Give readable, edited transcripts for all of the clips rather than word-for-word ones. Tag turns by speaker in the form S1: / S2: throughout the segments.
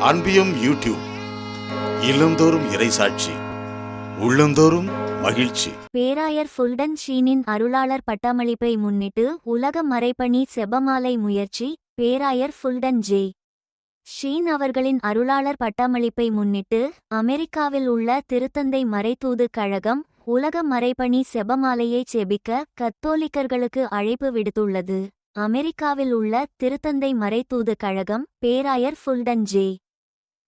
S1: அன்பியும் YouTube இல்லந்தோறும் இறைசாட்சி உள்ளந்தோறும் மகிழ்ச்சி.
S2: பேராயர் ஃபுல்டன் ஷீனின் அருளாளர் பட்டமளிப்பை முன்னிட்டு உலக மறைபணி செபமாலை முயற்சி. பேராயர் ஃபுல்டன் ஜே. ஷீன் அவர்களின் அருளாளர் பட்டமளிப்பை முன்னிட்டு அமெரிக்காவில் உள்ள திருத்தந்தை மறைத்தூது கழகம் உலக மறைபணி செபமாலையை செபிக்க கத்தோலிக்கர்களுக்கு அழைப்பு விடுத்துள்ளது. அமெரிக்காவில் உள்ள திருத்தந்தை மறைத்தூது கழகம் பேராயர் ஃபுல்டன் ஜே.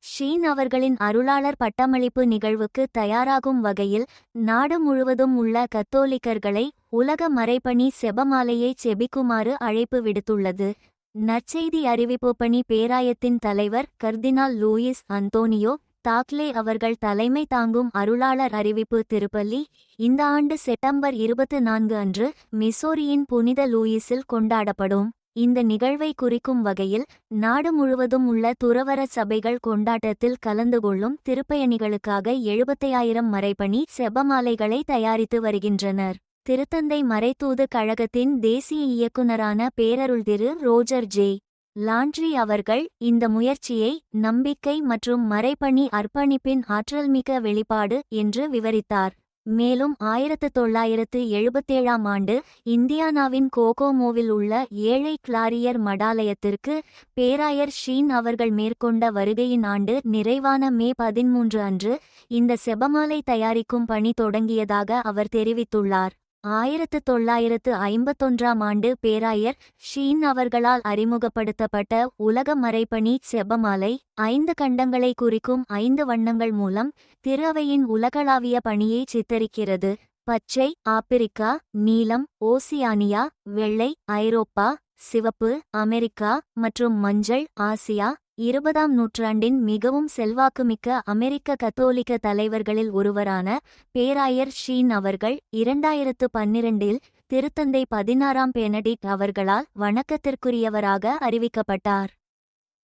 S2: ஷீன் அவர்களின் அருளாளர் பட்டமளிப்பு நிகழ்வுக்கு தயாராகும் வகையில் நாடு முழுவதும் உள்ள கத்தோலிக்கர்களை உலக மறைபணி செபமாலையை செபிக்குமாறு அழைப்பு விடுத்துள்ளது. நற்செய்தி அறிவிப்பு பணி பேராயத்தின் தலைவர் கர்தினால் லூயிஸ் அந்தோனியோ தாக்லே அவர்கள் தலைமை தாங்கும் அருளாளர் அறிவிப்பு திருப்பலி இந்த ஆண்டு செப்டம்பர் 24 அன்று மிசோரியின் புனித லூயிஸில் கொண்டாடப்படும். இந்த நிகழ்வை குறிக்கும் வகையில் நாடு முழுவதும் உள்ள துறவற சபைகள் கொண்டாட்டத்தில் கலந்து கொள்ளும் திருப்பயணிகளுக்காக 75,000 மறைபணி செபமாலைகளை தயாரித்து வருகின்றனர். திருத்தந்தை மறைத்தூது கழகத்தின் தேசிய இயக்குநரான பேரருள் திரு ரோஜர் ஜே. லாண்ட்ரி அவர்கள் இந்த முயற்சியை நம்பிக்கை மற்றும் மறைபணி அர்ப்பணிப்பின் ஆற்றல்மிக்க வெளிப்பாடு என்று விவரித்தார். மேலும் 1977ஆம் ஆண்டு இந்தியானாவின் கோகோமோவில் உள்ள ஏழை கிளாரியர் மடாலயத்திற்கு பேராயர் ஷீன் அவர்கள் மேற்கொண்ட வருகையின் ஆண்டு நிறைவான மே 13 அன்று இந்த செபமாலை தயாரிக்கும் பணி தொடங்கியதாக அவர் தெரிவித்துள்ளார். 1951ஆம் ஆண்டு பேராயர் ஷீன் அவர்களால் அறிமுகப்படுத்தப்பட்ட உலக மறைபணி செபமாலை 5 கண்டங்களை குறிக்கும் 5 வண்ணங்கள் மூலம் திரு அவையின் உலகளாவிய பணியை சித்தரிக்கிறது. பச்சை ஆப்பிரிக்கா, நீலம் ஓசியானியா, வெள்ளை ஐரோப்பா, சிவப்பு அமெரிக்கா மற்றும் மஞ்சள் ஆசியா. 20ஆம் நூற்றாண்டின் மிகவும் செல்வாக்குமிக்க அமெரிக்க கத்தோலிக்க தலைவர்களில் ஒருவரான பேராயர் ஷீன் அவர்கள் 2012இல் திருத்தந்தை 16ஆம் பெனடிக்ட் அவர்களால் வணக்கத்திற்குரியவராக அறிவிக்கப்பட்டார்.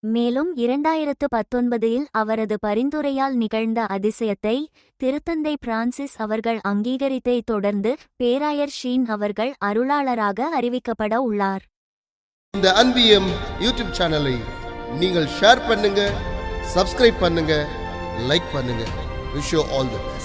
S2: மேலும் 2019இல் அவரது பரிந்துரையால் நிகழ்ந்த அதிசயத்தை திருத்தந்தை பிரான்சிஸ் அவர்கள் அங்கீகரித்தை தொடர்ந்து பேராயர் ஷீன் அவர்கள் அருளாளராக அறிவிக்கப்பட உள்ளார்.
S3: இந்த அன்பியம் யூடியூப் சேனலை நீங்கள் ஷேர் பண்ணுங்க, சப்ஸ்கிரைப் பண்ணுங்க, லைக் பண்ணுங்க. Wish you all the best.